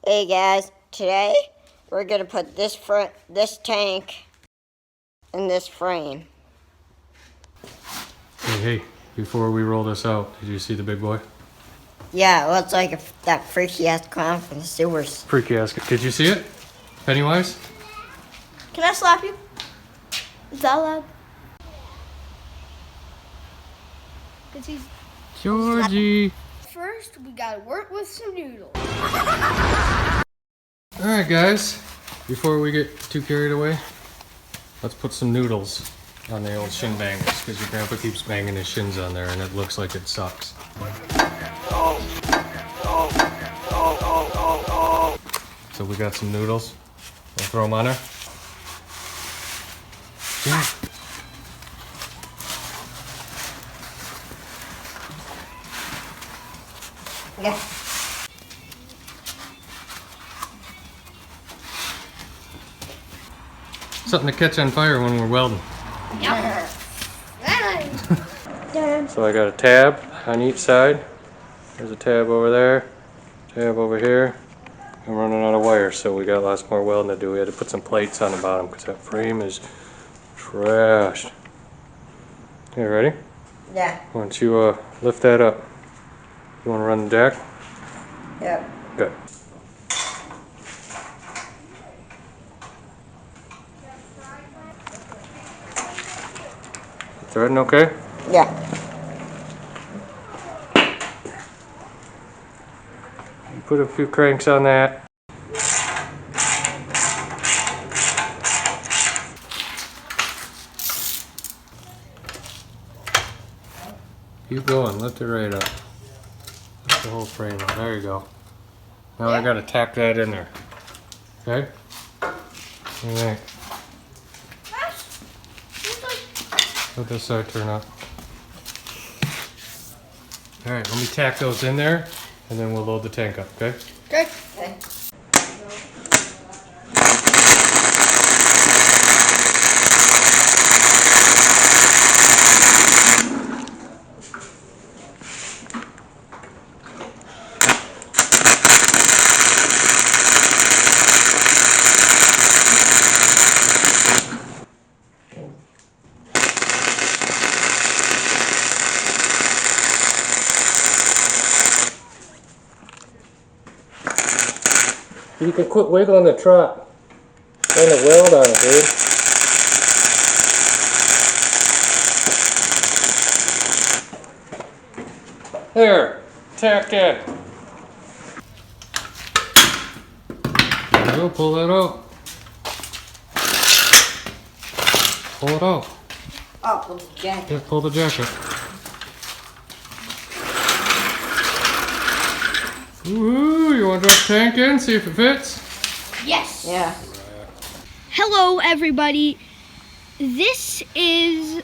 Hey guys, today we're gonna put this tank in this frame. Hey, before we roll this out, did you see the big boy? Yeah, it looks like that freaky ass clown from the sewers. Freaky ass. Did you see it? Pennywise? Can I slap you? Is that allowed? Georgie! First, we gotta work with some noodles. Alright guys, before we get too carried away, let's put some noodles on the old shin bangers, because your grandpa keeps banging his shins on there and it looks like it sucks. So we got some noodles. We'll throw them on there. Yeah. Yeah. Something to catch on fire when we're welding. Yep. So I got a tab on each side. There's a tab over there, tab over here. I'm running out of wire, so we got lots more welding to do. We had to put some plates on the bottom because that frame is trashed. You ready? Yeah. Why don't you lift that up? You want to run the jack? Yep. Good. Threading okay? Yeah. Put a few cranks on that. Keep going, lift it right up. Lift the whole frame up. There you go. Now I gotta tack that in there. Okay? What do you think? Let this side turn up. Alright, let me tack those in there and then we'll load the tank up, okay? Okay. Okay. You can quit wiggling the trot. And the weld on it, dude. There, tack that. There you go, pull that out. Pull it out. Oh, pull the jack. Yeah, pull the jacket. Woohoo! You want to drop the tank in, see if it fits? Yes. Yeah. Hello, everybody. This is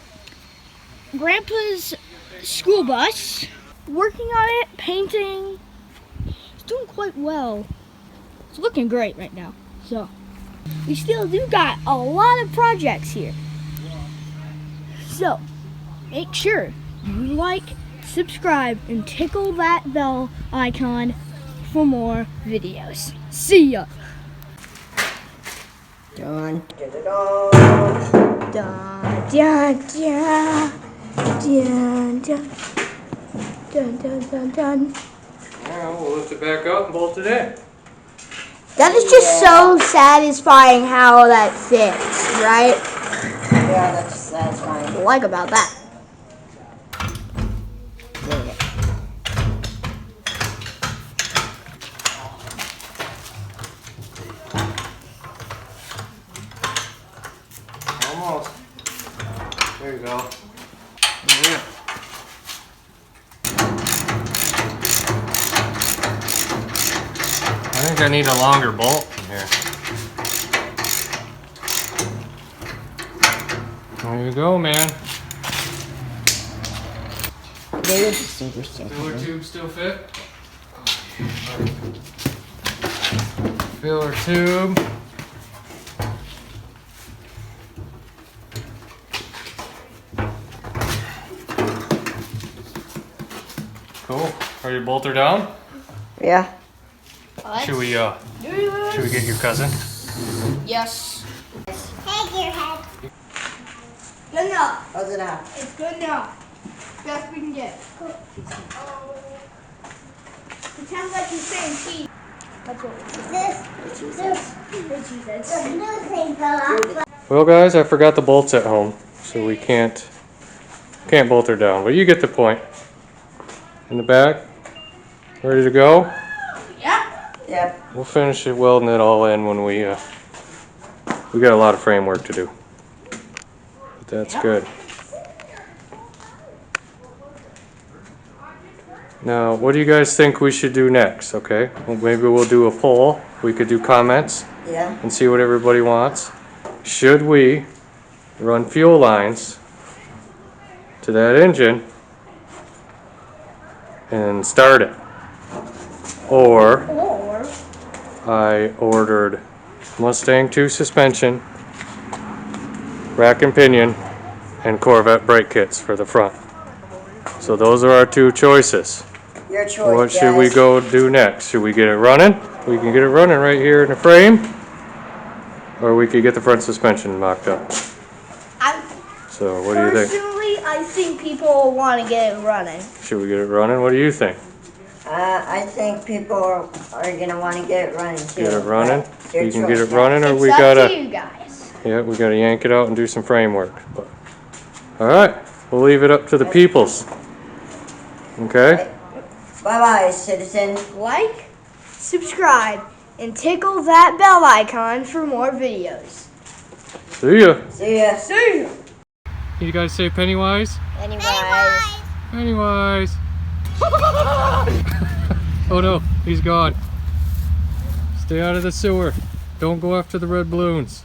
Grandpa's school bus. Working on it, painting. It's doing quite well. It's looking great right now. So, we still do got a lot of projects here. So, make sure you like, subscribe, and tickle that bell icon for more videos. See ya! Done. Dun, dun, dun, dun, dun, dun, dun, dun, dun. Now we'll lift it back up and bolt it in. That is just so satisfying how that fits, right? Yeah, that's satisfying. What I like about that. Yeah. Almost. There you go. Yeah. I think I need a longer bolt in here. There you go, man. They would be super simple. Filler tube still fit? Filler tube. Cool. Are you bolt her down? Yeah. Should we get your cousin? Yes. Hey, Gearhead. Good enough. How's it out? It's good enough. Best we can get. Pretend like you're saying cheese. That's what Well, guys, I forgot the bolts at home, so we can't bolt her down. But you get the point. In the back, ready to go? Yeah. Yep. We'll finish it welding it all in when we got a lot of frame work to do. But that's good. Now, what do you guys think we should do next? Okay, well, maybe we'll do a poll. We could do comments Yeah. and see what everybody wants. Should we run fuel lines to that engine and start it? Or I ordered Mustang 2 suspension, rack and pinion, and Corvette brake kits for the front. So those are our two choices. Your choice. What should we go do next? Should we get it running? We can get it running right here in the frame. Or we could get the front suspension mocked up. So what do you think? Personally, I think people will want to get it running. Should we get it running? What do you think? I think people are gonna want to get it running too. Get it running? Your We can get it choice, running, or It's we up to gotta, you guys. yeah, we gotta yank it out and do some frame work. But, all right, we'll leave it up to the peoples. Okay? Bye bye, citizens. Like, subscribe, and tickle that bell icon for more videos. See ya. See ya. See you. You guys say Pennywise? Anyways. Pennywise. Oh no, he's gone. Stay out of the sewer. Don't go after the red balloons.